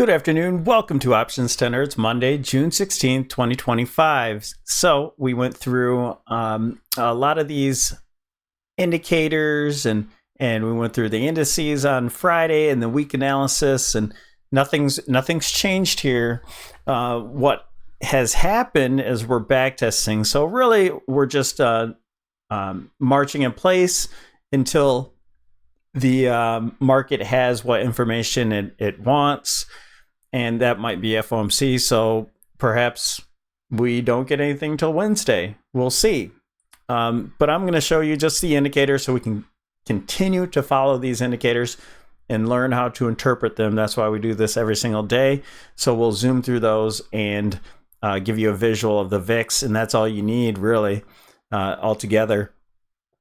Good afternoon. Welcome to OptionsTender. It's Monday, June 16th, 2025. So we went through a lot of these indicators and we went through the indices on Friday and the week analysis, and nothing's changed here. What has happened is we're backtesting. So really we're just marching in place until the market has what information it wants, and that might be FOMC. So perhaps we don't get anything till Wednesday. We'll see. But I'm going to show you just the indicators so we can continue to follow these indicators and learn how to interpret them. That's why we do this every single day. So we'll zoom through those and give you a visual of the VIX, and that's all you need really altogether.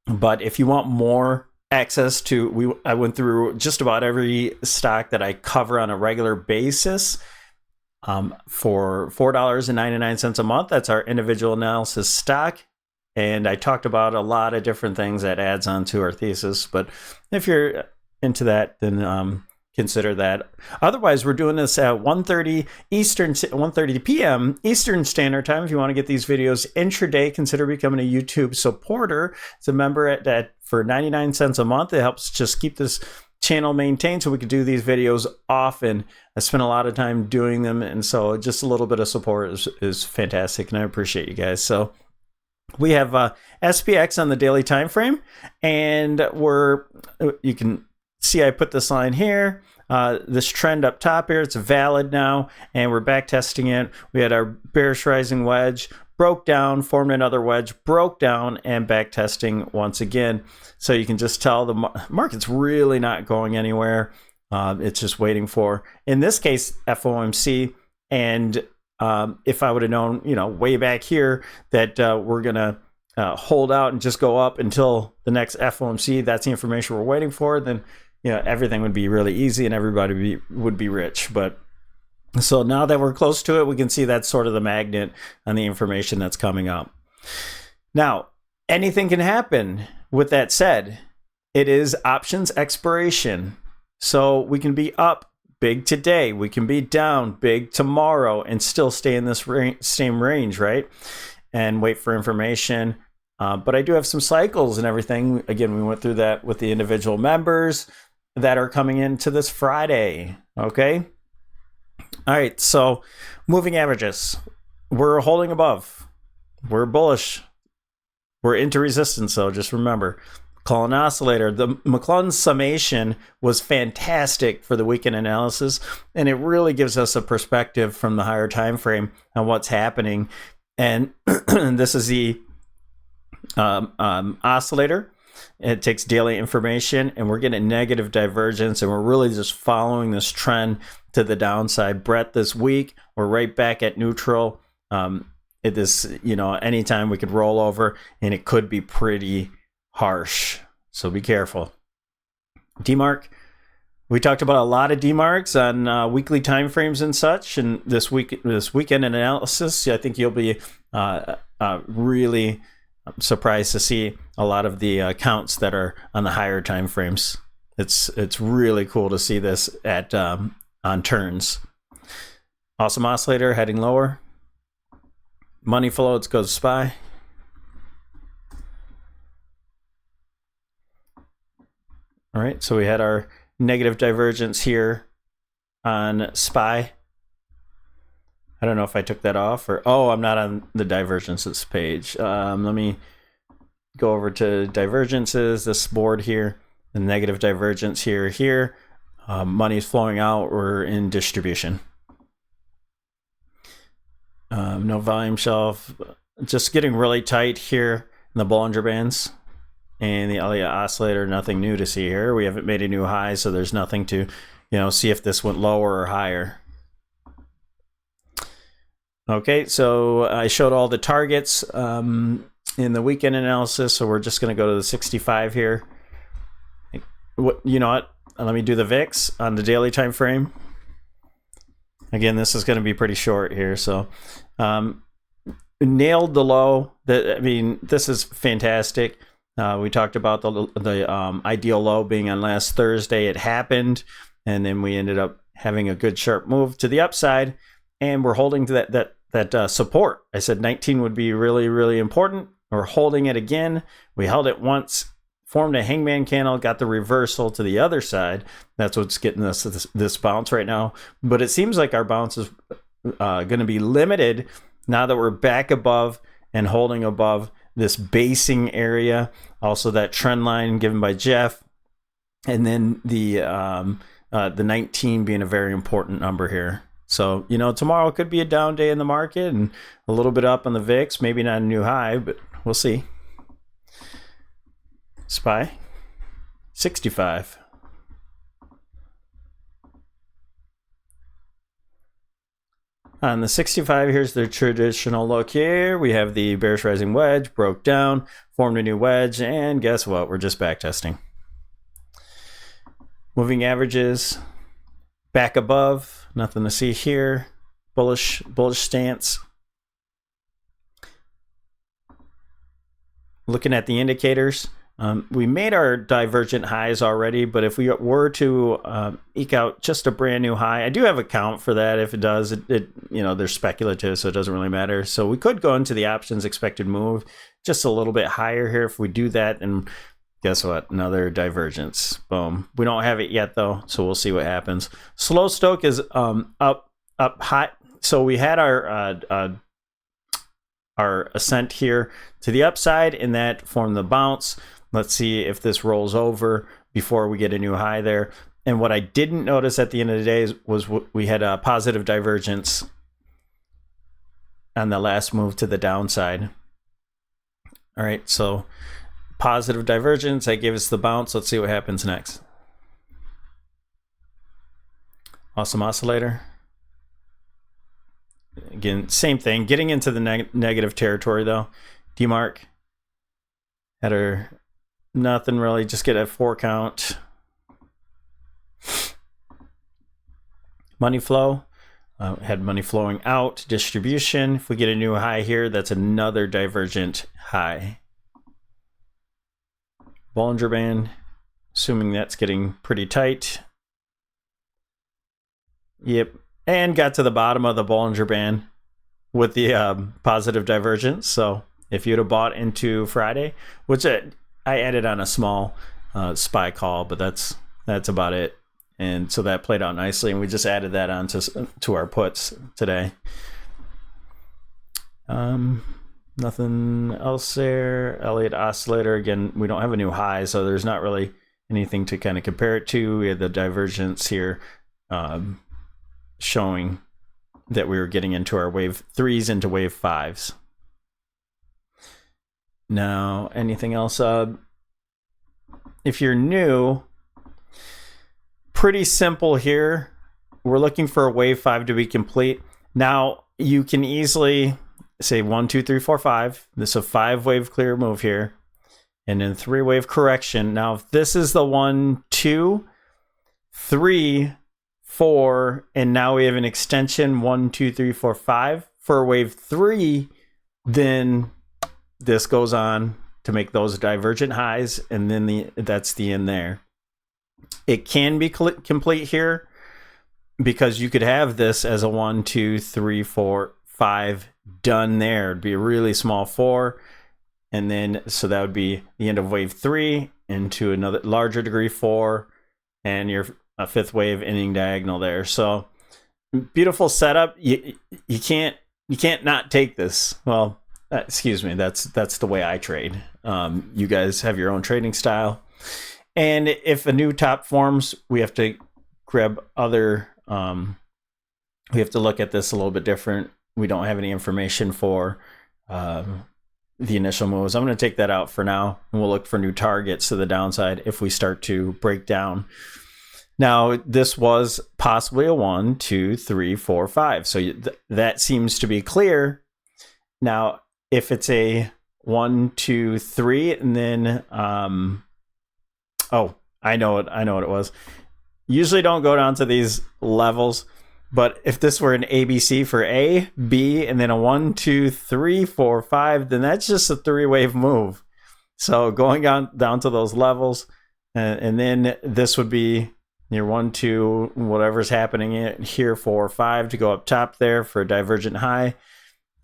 But if you want more access to, I went through just about every stock that I cover on a regular basis for $4.99 a month. That's our individual analysis stock. And I talked about a lot of different things that adds on to our thesis. But if you're into that, then consider that. Otherwise, we're doing this at 1:30 p.m. Eastern Standard Time. If you want to get these videos intraday, consider becoming a YouTube supporter. It's a member for 99 cents a month. It helps just keep this channel maintained so we can do these videos often. I spend a lot of time doing them, and so just a little bit of support is fantastic, and I appreciate you guys. So we have SPX on the daily time frame, and you can see I put this line here. This trend up top here, it's valid now, and we're back testing it. We had our bearish rising wedge, broke down, formed another wedge, broke down, and back testing once again. So you can just tell the market's really not going anywhere. It's just waiting for, in this case, FOMC. And if I would have known, way back here that we're gonna hold out and just go up until the next FOMC, that's the information we're waiting for, then everything would be really easy and everybody would be rich. But so now that we're close to it, we can see that's sort of the magnet on the information that's coming up. Now, anything can happen. With that said, it is options expiration. So we can be up big today, we can be down big tomorrow, and still stay in this same range, right? And wait for information. But I do have some cycles and everything. Again, we went through that with the individual members that are coming into this Friday. Okay. All right. So moving averages, we're holding above. We're bullish. We're into resistance. So just remember, call an oscillator. The McClellan summation was fantastic for the weekend analysis, and it really gives us a perspective from the higher time frame on what's happening. And this is the oscillator. It takes daily information, and we're getting negative divergence, and we're really just following this trend to the downside. Brett, this week we're right back at neutral. Anytime we could roll over, and it could be pretty harsh, so be careful. DMARC, we talked about a lot of DMARCs on weekly time frames and such, and this weekend analysis, I think you'll be really surprised to see a lot of the accounts that are on the higher time frames. It's really cool to see this at on turns. Awesome oscillator heading lower. Money flow, let's go to SPY. All right, so we had our negative divergence here on SPY. I don't know if I took that off or, I'm not on the divergences page. Let me go over to divergences, this board here, the negative divergence here. Money's flowing out, we're in distribution. No volume shelf, just getting really tight here in the Bollinger Bands. And the Elliott oscillator, nothing new to see here. We haven't made a new high, so there's nothing to, see if this went lower or higher. Okay, so I showed all the targets in the weekend analysis, so we're just going to go to the 65 here. You know what? Let me do the VIX on the daily time frame. Again, this is going to be pretty short here, so nailed the low. This is fantastic. We talked about the ideal low being on last Thursday. It happened, and then we ended up having a good sharp move to the upside, and we're holding to that support. I said 19 would be really, really important. We're holding it again. We held it once, formed a hangman candle, got the reversal to the other side. That's what's getting us this bounce right now. But it seems like our bounce is going to be limited now that we're back above and holding above this basing area. Also that trend line given by Jeff, and then the 19 being a very important number here. So, tomorrow could be a down day in the market and a little bit up on the VIX, maybe not a new high, but we'll see. SPY 65. On the 65, here's the traditional look here. We have the bearish rising wedge, broke down, formed a new wedge, and guess what? We're just backtesting. Moving averages, back above, nothing to see here. Bullish stance. Looking at the indicators, we made our divergent highs already, but if we were to eke out just a brand new high, I do have a count for that. If it does, they're speculative, so it doesn't really matter. So we could go into the options expected move just a little bit higher here. If we do that, and guess what? Another divergence. Boom. We don't have it yet though, so we'll see what happens. Slow stoke is up high. So we had our ascent here to the upside, and that formed the bounce. Let's see if this rolls over before we get a new high there. And what I didn't notice at the end of the day was we had a positive divergence on the last move to the downside. All right, so positive divergence, that gave us the bounce. Let's see what happens next. Awesome oscillator. Again, same thing. Getting into the negative territory though. DMARC had her nothing really, just get a 4 count. Money flow, had money flowing out. Distribution, if we get a new high here, that's another divergent high. Bollinger Band, assuming that's getting pretty tight. Yep, and got to the bottom of the Bollinger Band with the positive divergence. So if you'd have bought into Friday, which I added on a small SPY call, but that's about it. And so that played out nicely, and we just added that on to our puts today. Nothing else there. Elliott oscillator, again, we don't have a new high, so there's not really anything to kind of compare it to. We had the divergence here showing that we were getting into our wave 3s into wave 5s. Now, anything else? If you're new, pretty simple here. We're looking for a wave 5 to be complete. Now, you can easily say 1, 2, 3, 4, 5. This is a 5-wave clear move here, and then 3-wave correction. Now, if this is the 1, 2, 3, 4, and now we have an extension 1, 2, 3, 4, 5 for wave 3, then this goes on to make those divergent highs, and then that's the end there. It can be complete here because you could have this as a 1, 2, 3, 4, 5 done there. It'd be a really small 4, and then so that would be the end of wave 3 into another larger degree 4, and your 5th wave ending diagonal there. So beautiful setup. You can't not take this. Well, excuse me, that's the way I trade. You guys have your own trading style, and if a new top forms, we have to grab other. We have to look at this a little bit different. We don't have any information for the initial moves. I'm going to take that out for now, and we'll look for new targets to the downside if we start to break down. Now, this was possibly a 1, 2, 3, 4, 5. So that seems to be clear. Now, if it's a 1, 2, 3, and then, oh, I know what it was. Usually don't go down to these levels, but if this were an ABC for A, B, and then a 1, 2, 3, 4, 5, then that's just a 3-wave move. So going down to those levels, and then this would be your 1, 2, whatever's happening here, 4 or 5 to go up top there for a divergent high.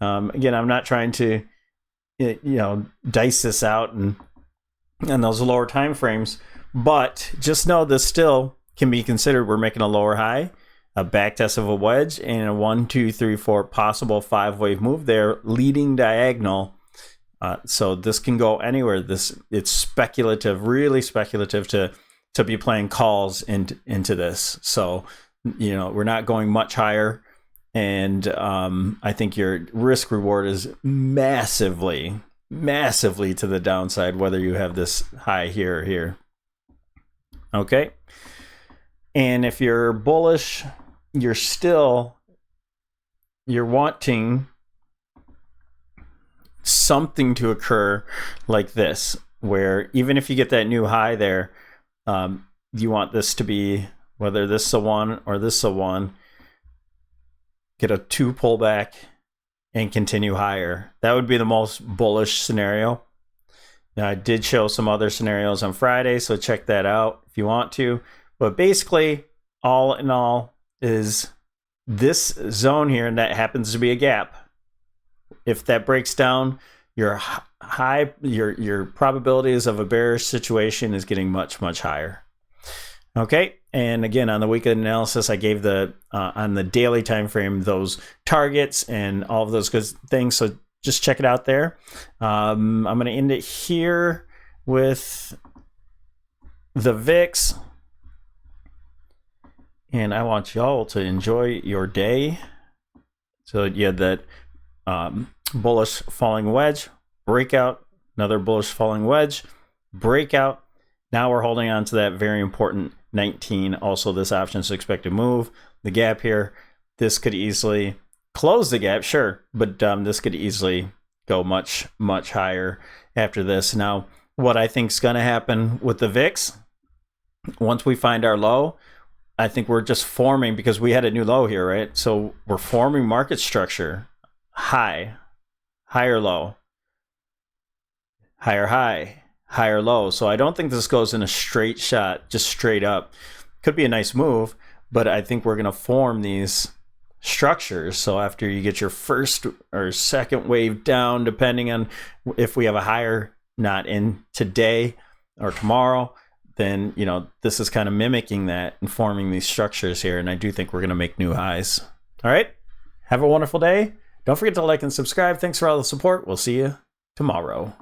Again, I'm not trying to dice this out and those lower time frames, but just know this still can be considered. We're making a lower high, a back test of a wedge, and a 1, 2, 3, 4 possible 5-wave move there, leading diagonal. So this can go anywhere. It's speculative, really speculative to be playing calls into this. So we're not going much higher, and I think your risk reward is massively to the downside, whether you have this high here or here. Okay, and if you're bullish, you're wanting something to occur like this, where even if you get that new high there, you want this to be, whether this is a 1 or this is a 1, get a 2 pullback and continue higher. That would be the most bullish scenario. Now, I did show some other scenarios on Friday, so check that out if you want to. But basically, all in all, is this zone here, and that happens to be a gap. If that breaks down, your probabilities of a bearish situation is getting much higher. Okay, and again, on the weekend analysis, I gave on the daily time frame those targets and all of those good things. So just check it out there. I'm going to end it here with the VIX, and I want y'all to enjoy your day. So you had that bullish falling wedge, breakout, another bullish falling wedge, breakout. Now we're holding on to that very important 19. Also, this options expected move, the gap here. This could easily close the gap, sure, but this could easily go much higher after this. Now, what I think is going to happen with the VIX, once we find our low, I think we're just forming, because we had a new low here, right? So we're forming market structure. High, higher low, higher high, higher low. So I don't think this goes in a straight shot, just straight up. Could be a nice move, but I think we're going to form these structures. So after you get your first or second wave down, depending on if we have a higher not in today or tomorrow, then this is kind of mimicking that and forming these structures here. And I do think we're going to make new highs. All right, have a wonderful day. Don't forget to like and subscribe. Thanks for all the support. We'll see you tomorrow.